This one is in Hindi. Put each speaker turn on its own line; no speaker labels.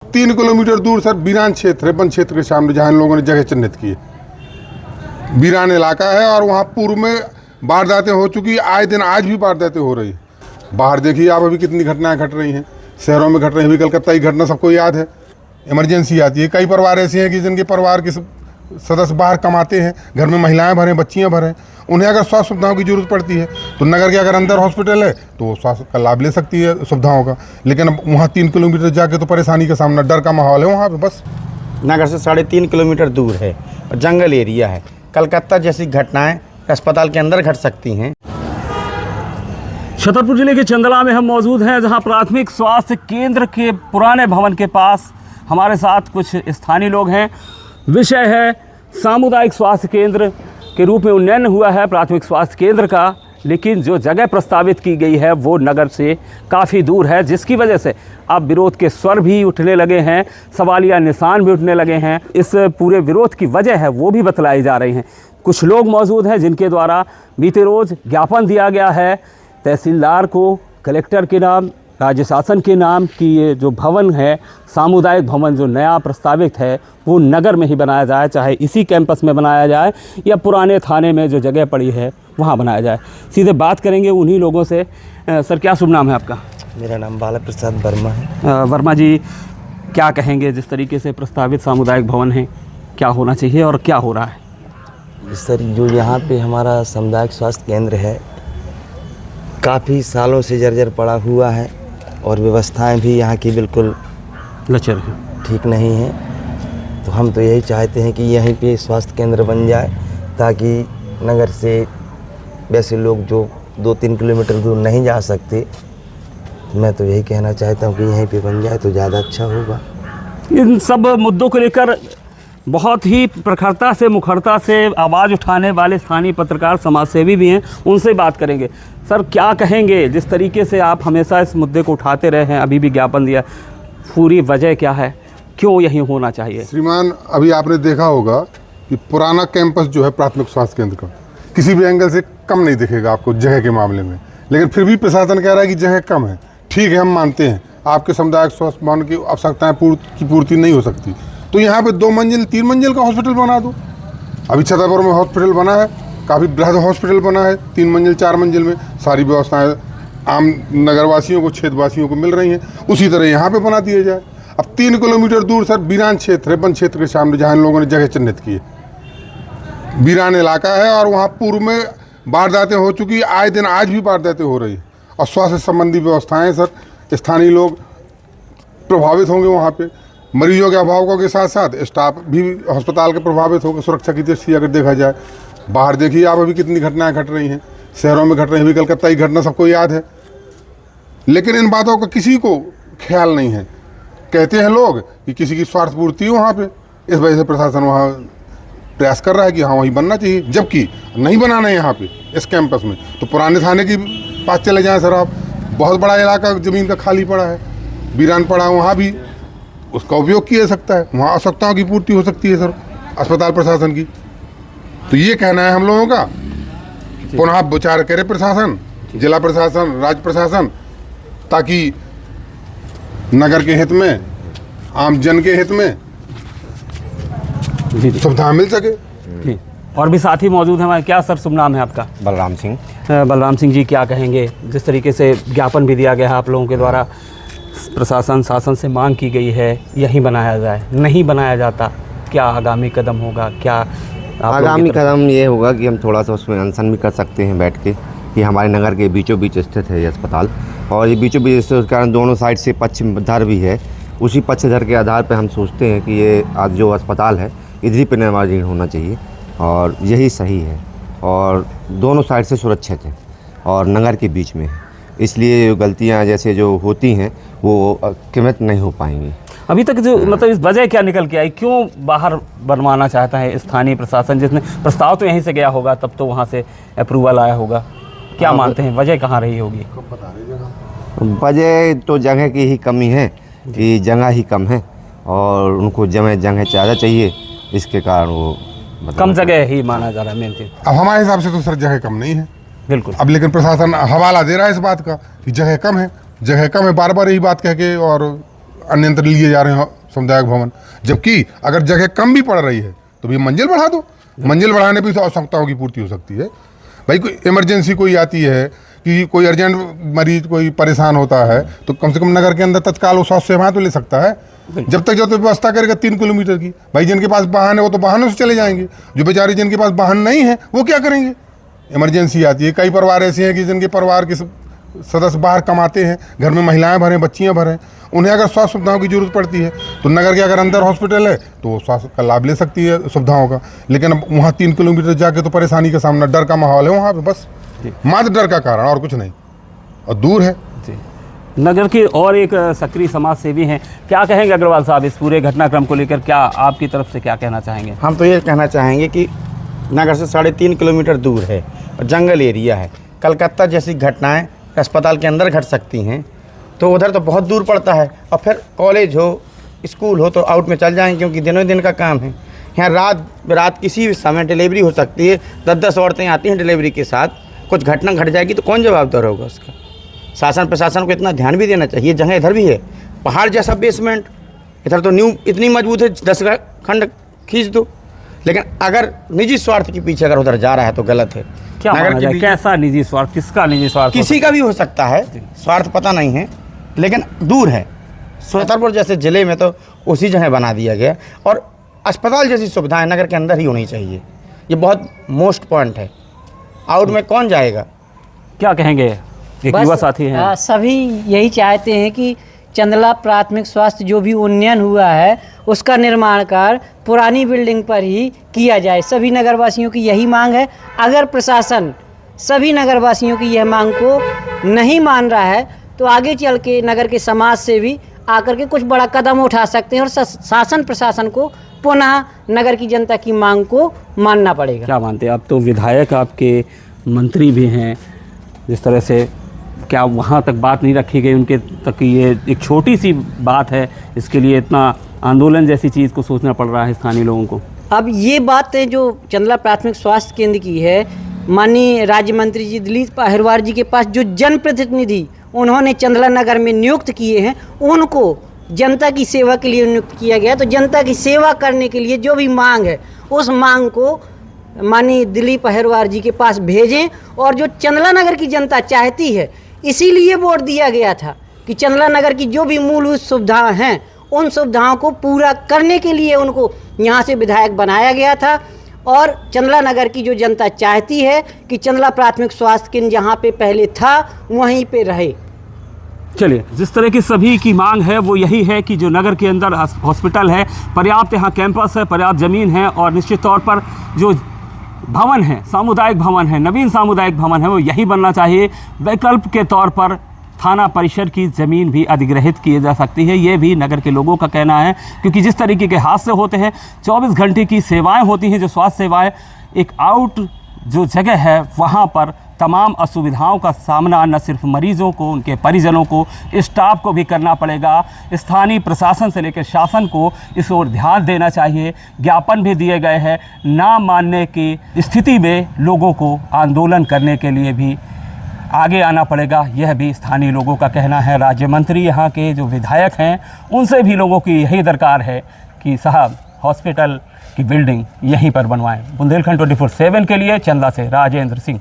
3 किलोमीटर दूर सर वीरान क्षेत्र है, वन क्षेत्र के सामने, जहाँ इन लोगों ने जगह चिन्हित की है। वीरान इलाका है और वहाँ पूर्व में वारदातें हो चुकी, आए दिन आज भी वारदातें हो रही है। बाहर देखिए आप, अभी कितनी घटनाएं घट रही हैं, शहरों में घट रही हैं। अभी कलकत्ता की घटना सबको याद है, इमरजेंसी आती है। कई परिवार ऐसे हैं कि जिनके परिवार के सदस्य बाहर कमाते हैं, घर में महिलाएं भरें, बच्चियां भरें, उन्हें अगर स्वास्थ्य सुविधाओं की जरूरत पड़ती है तो नगर के अगर अंदर हॉस्पिटल है तो वो स्वास्थ्य का लाभ ले सकती है सुविधाओं का। लेकिन अब वहाँ 3 किलोमीटर जाके तो परेशानी का सामना, डर का माहौल है वहाँ पे। बस
नगर से 3.5 किलोमीटर दूर है और जंगल एरिया है। कलकत्ता जैसी घटनाएं अस्पताल के अंदर घट सकती हैं।
छतरपुर जिले के चंदला में हम मौजूद हैं, जहां प्राथमिक स्वास्थ्य केंद्र के पुराने भवन के पास हमारे साथ कुछ स्थानीय लोग हैं। विषय है सामुदायिक स्वास्थ्य केंद्र के रूप में उन्नयन हुआ है प्राथमिक स्वास्थ्य केंद्र का, लेकिन जो जगह प्रस्तावित की गई है वो नगर से काफ़ी दूर है, जिसकी वजह से अब विरोध के स्वर भी उठने लगे हैं, सवालिया निशान भी उठने लगे हैं। इस पूरे विरोध की वजह है वो भी बतलाई जा रही हैं। कुछ लोग मौजूद हैं जिनके द्वारा बीते रोज़ ज्ञापन दिया गया है तहसीलदार को, कलेक्टर के नाम, राज्य शासन के नाम कि ये जो भवन है, सामुदायिक भवन जो नया प्रस्तावित है वो नगर में ही बनाया जाए, चाहे इसी कैंपस में बनाया जाए या पुराने थाने में जो जगह पड़ी है वहाँ बनाया जाए। सीधे बात करेंगे उन्हीं लोगों से। सर, क्या शुभ नाम है आपका?
मेरा नाम बाला प्रसाद वर्मा है।
वर्मा जी, क्या कहेंगे जिस तरीके से प्रस्तावित सामुदायिक भवन है, क्या होना चाहिए और क्या हो रहा है?
सर, जो यहाँ पे हमारा सामुदायिक स्वास्थ्य केंद्र है काफ़ी सालों से जर्जर पड़ा हुआ है और व्यवस्थाएं भी यहाँ की बिल्कुल
लचर है,
ठीक नहीं है। तो हम तो यही चाहते हैं कि यहीं पे स्वास्थ्य केंद्र बन जाए ताकि नगर से वैसे लोग जो 2-3 किलोमीटर दूर नहीं जा सकते, मैं तो यही कहना चाहता हूँ कि यहीं पे बन जाए तो ज़्यादा अच्छा होगा।
इन सब मुद्दों को लेकर बहुत ही प्रखरता से, मुखरता से आवाज़ उठाने वाले स्थानीय पत्रकार, समाजसेवी भी हैं, उनसे बात करेंगे। सर, क्या कहेंगे जिस तरीके से आप हमेशा इस मुद्दे को उठाते रहे हैं, अभी भी ज्ञापन दिया, पूरी वजह क्या है, क्यों यही होना चाहिए?
श्रीमान, अभी आपने देखा होगा कि पुराना कैंपस जो है प्राथमिक स्वास्थ्य केंद्र का किसी भी एंगल से कम नहीं दिखेगा आपको जगह के मामले में, लेकिन फिर भी प्रशासन कह रहा है कि जगह कम है। ठीक है, हम मानते हैं आपके सामुदायिक स्वास्थ्य भवन की आवश्यकताएं की पूर्ति नहीं हो सकती, तो यहाँ पे 2 मंजिल 3 मंजिल का हॉस्पिटल बना दो। अभी छतरपुर में हॉस्पिटल बना है, काफ़ी बृहद हॉस्पिटल बना है, 3 मंजिल 4 मंजिल में सारी व्यवस्थाएं आम नगरवासियों को, क्षेत्रवासियों को मिल रही हैं। उसी तरह यहाँ पे बना दिया जाए। अब 3 किलोमीटर दूर सर वीरान क्षेत्र है, वन क्षेत्र के सामने, जहाँ इन लोगों ने जगह चिन्हित की है। वीरान इलाका है और वहाँ पूर्व में वारदातें हो चुकी, आए दिन आज भी वारदातें हो रही है। और स्वास्थ्य संबंधी व्यवस्थाएँ सर, स्थानीय लोग प्रभावित होंगे। वहाँ पे मरीजों के अभाव के साथ साथ स्टाफ भी अस्पताल के प्रभावित होकर, सुरक्षा की दृष्टि अगर देखा जाए। बाहर देखिए आप, अभी कितनी घटनाएं घट रही हैं, शहरों में घट रही हैं। अभी कलकत्ता की घटना सबको याद है, लेकिन इन बातों का किसी को ख्याल नहीं है। कहते हैं लोग कि किसी की स्वार्थ पूर्ति है वहाँ पे, इस वजह से प्रशासन वहाँ प्रयास कर रहा है कि हाँ वहीं बनना चाहिए, जबकि नहीं बनाना है यहाँ पे इस कैंपस में। तो पुराने थाने के पास चले जाएँ सर आप, बहुत बड़ा इलाका ज़मीन का खाली पड़ा है, वीरान पड़ा है, वहाँ भी उसका उपयोग किया जा सकता है, वहाँ आवश्यकताओं की पूर्ति हो सकती है सर अस्पताल प्रशासन की। तो ये कहना है हम लोगों का, पुनः विचार करे प्रशासन, जिला प्रशासन, राज्य प्रशासन, ताकि नगर के हित में, आम जन के हित में सुविधा मिल सके।
जी, और भी साथी मौजूद हैं हमारे। क्या सर शुभ नाम है आपका?
बलराम सिंह।
बलराम सिंह जी, क्या कहेंगे जिस तरीके से ज्ञापन भी दिया गया है आप लोगों के द्वारा, प्रशासन शासन से मांग की गई है यहीं बनाया जाए, नहीं बनाया जाता, क्या आगामी कदम होगा? क्या
आगामी कदम ये होगा कि हम थोड़ा सा उसमें अनशन भी कर सकते हैं बैठ के, कि हमारे नगर के बीचों बीच स्थित है ये अस्पताल, और ये बीचों बीच स्थित के कारण दोनों साइड से पक्षधर भी है। उसी पक्षधर के आधार पर हम सोचते हैं कि ये आज जो अस्पताल है इधर ही पर निर्माण होना चाहिए और यही सही है, और दोनों साइड से सुरक्षित है और नगर के बीच में है। इसलिए गलतियाँ जैसे जो होती हैं वो कीमत नहीं हो पाएंगी।
अभी तक जो मतलब इस वजह क्या निकल के आई, क्यों बाहर बनवाना चाहता है स्थानीय प्रशासन? जिसने प्रस्ताव तो यहीं से गया होगा, तब तो वहाँ से अप्रूवल आया होगा, क्या मानते हैं वजह कहाँ रही होगी?
वजह तो जगह की ही कमी है, कि जगह ही कम है और उनको जगह ज़्यादा चाहिए, इसके कारण वो
कम जगह ही माना जा रहा है मेन चीज़।
अब हमारे हिसाब से तो सर जगह कम नहीं है,
बिल्कुल।
अब लेकिन प्रशासन हवाला दे रहा है इस बात का कि जगह कम है, जगह कम है, बार बार यही बात कह के और अन्यंत्र लिए जा रहे हैं सामुदायिक भवन। जबकि अगर जगह कम भी पड़ रही है तो भी मंजिल बढ़ा दो, मंजिल बढ़ाने पर तो आवश्यकताओं की पूर्ति हो सकती है। भाई कोई इमरजेंसी कोई आती है कि कोई अर्जेंट मरीज कोई परेशान होता है तो कम से कम नगर के अंदर तत्काल वो स्वास्थ्य सेवाएं तो ले सकता है। जब तक जो तो व्यवस्था करेगा 3 किलोमीटर की, भाई जिनके पास वाहन है वो तो वाहनों से चले जाएंगे, जो बेचारे जिनके पास वाहन नहीं है वो क्या करेंगे। इमरजेंसी आती है, कई परिवार ऐसे हैं कि जिनके परिवार के सदस्य बाहर कमाते हैं, घर में महिलाएं भरें, बच्चियां भरें, उन्हें अगर स्वास्थ्य सुविधाओं की जरूरत पड़ती है तो नगर के अगर अंदर हॉस्पिटल है तो स्वास्थ्य का लाभ ले सकती है सुविधाओं का। लेकिन अब वहाँ 3 किलोमीटर जाके तो परेशानी का सामना, डर का माहौल है वहाँ पे, बस मात्र डर का कारण और कुछ नहीं, और दूर है।
नगर के और एक सक्रिय समाज सेवी हैं, क्या कहेंगे अग्रवाल साहब इस पूरे घटनाक्रम को लेकर, क्या आपकी तरफ से क्या कहना चाहेंगे?
हम तो ये कहना चाहेंगे कि नगर से 3.5 किलोमीटर दूर है और जंगल एरिया है। कलकत्ता जैसी घटनाएं अस्पताल के अंदर घट सकती हैं तो उधर तो बहुत दूर पड़ता है, और फिर कॉलेज हो स्कूल हो तो आउट में चल जाएंगे क्योंकि दिनों दिन का काम है। यहाँ रात किसी भी समय डिलीवरी हो सकती है, 10-10 औरतें आती हैं डिलीवरी के साथ, कुछ घटना घट जाएगी तो कौन जवाबदार होगा उसका? शासन प्रशासन को इतना ध्यान भी देना चाहिए। जगह इधर भी है, पहाड़ जैसा बेसमेंट, इधर तो न्यू इतनी मजबूत है 10 खंड खींच दो, लेकिन अगर निजी स्वार्थ के पीछे अगर उधर जा रहा है तो गलत है।
क्या माना जाए, कैसा निजी स्वार्थ, किसका निजी स्वार्थ?
किसी का भी हो सकता है, स्वार्थ पता नहीं है, लेकिन दूर है। छतरपुर जैसे ज़िले में तो उसी जगह बना दिया गया, और अस्पताल जैसी सुविधाएं नगर के अंदर ही होनी चाहिए। ये बहुत मोस्ट पॉइंट है, आउट में कौन जाएगा?
क्या कहेंगे, एक युवा साथी हैं?
सभी यही चाहते हैं कि चंदला प्राथमिक स्वास्थ्य जो भी उन्नयन हुआ है उसका निर्माण कार्य पुरानी बिल्डिंग पर ही किया जाए। सभी नगरवासियों की यही मांग है। अगर प्रशासन सभी नगरवासियों की यह मांग को नहीं मान रहा है तो आगे चल के नगर के समाज से भी आकर के कुछ बड़ा कदम उठा सकते हैं, और शासन प्रशासन को पुनः नगर की जनता की मांग को मानना पड़ेगा।
क्या मानते हैं आप? तो विधायक आपके मंत्री भी हैं, जिस तरह से क्या वहाँ तक बात नहीं रखी गई उनके तक? ये एक छोटी सी बात है, इसके लिए इतना आंदोलन जैसी चीज़ को सोचना पड़ रहा है स्थानीय लोगों को।
अब ये बातें जो चंदला प्राथमिक स्वास्थ्य केंद्र की है, माननीय राज्य मंत्री जी दिलीप अहिरवार जी के पास जो जनप्रतिनिधि उन्होंने चंदला नगर में नियुक्त किए हैं, उनको जनता की सेवा के लिए नियुक्त किया गया। तो जनता की सेवा करने के लिए जो भी मांग है उस मांग को माननीय दिलीप अहिरवार जी के पास भेजें, और जो चंदला नगर की जनता चाहती है, इसीलिए वोट दिया गया था कि चंदला नगर की जो भी मूलभूत सुविधाएं हैं उन सुविधाओं को पूरा करने के लिए उनको यहाँ से विधायक बनाया गया था। और चंदला नगर की जो जनता चाहती है कि चंदला प्राथमिक स्वास्थ्य केंद्र जहाँ पे पहले था वहीं पे रहे।
चलिए, जिस तरह की सभी की मांग है वो यही है कि जो नगर के अंदर हॉस्पिटल है, पर्याप्त यहाँ कैंपस है, पर्याप्त ज़मीन है, और निश्चित तौर पर जो भवन है, सामुदायिक भवन है, नवीन सामुदायिक भवन है, वो यही बनना चाहिए। वैकल्प के तौर पर थाना परिसर की ज़मीन भी अधिग्रहित की जा सकती है, ये भी नगर के लोगों का कहना है। क्योंकि जिस तरीके के हादसे होते हैं, 24 घंटे की सेवाएं होती हैं, जो स्वास्थ्य सेवाएं, एक आउट जो जगह है वहाँ पर तमाम असुविधाओं का सामना न सिर्फ मरीजों को, उनके परिजनों को, स्टाफ को भी करना पड़ेगा। स्थानीय प्रशासन से लेकर शासन को इस ओर ध्यान देना चाहिए। ज्ञापन भी दिए गए हैं। ना मानने की स्थिति में लोगों को आंदोलन करने के लिए भी आगे आना पड़ेगा, यह भी स्थानीय लोगों का कहना है। राज्य मंत्री यहाँ के जो विधायक हैं उनसे भी लोगों की यही दरकार है कि साहब हॉस्पिटल की बिल्डिंग यहीं पर बनवाएं। बुंदेलखंड 24/7 के लिए चंदला से राजेंद्र सिंह।